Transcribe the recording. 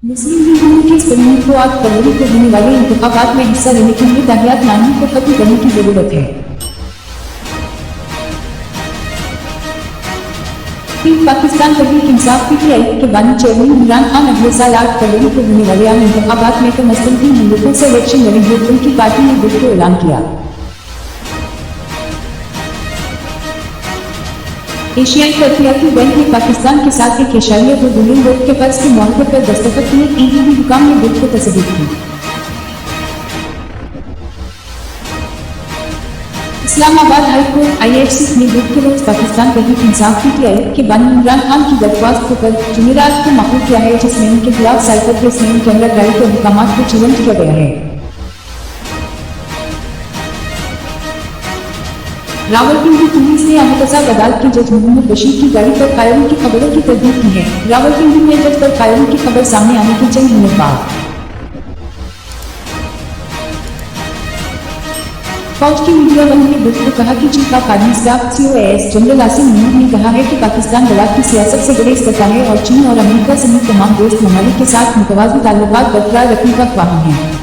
मुस्लिम league के speaker को 8 फरवरी को होने वाले इंतखाबात में हिस्सा लेने के लिए ताहियात नामी को खत्म करने की जरूरत है। टीम पाकिस्तान तहरीक इंसाफ पीटीआई के बानी चेयरमैन इमरान खान अगले साल 8 फरवरी को होने वाले आम इंतखाबात में कम अज कम 3 मुल्कों से इलेक्शन लड़ेंगे। उनकी पार्टी ने बुध को ऐलान किया। एशियाई तरक्याती बैंक ने पाकिस्तान के साथ एक इशारिया को बिलियन डॉलर के कर्ज के मामले पर दस्तखत किए। ईडीबी हुकाम ने बुध को तस्दीक की। इस्लामाबाद हाई कोर्ट IFC ने बुध के रोज पाकिस्तान तहरीक इंसाफ पीटीआई के बानी इमरान खान की दरख्वास्त को कल जुमेरात को माकूल किया है, जिसमें उनके खिलाफ साइबर केस में कैमरा ड्राइव के हुक्कामात को चैलेंज किया गया है। रावलपिंडी पुलिस ने मुतज़्ज़ा अदालत के जज मोहम्मद बशीर की गाड़ी पर फायरिंग की खबरों की तस्दीक की है। रावलपिंडी में जज पर फायरिंग की खबर सामने आने के चंद मिनट बाद फौज की मीडिया वन ने बुध को कहा कि chief of army staff COAS general Asim Munir ने कहा है कि पाकिस्तान लड़ाक की सियासत से गुरेज करता है और चीन और अमेरिका समेत तमाम दोस्त ममालिक के साथ मुतवाज़ी ताल्लुकात बरकरार रखने का ख्वाही है।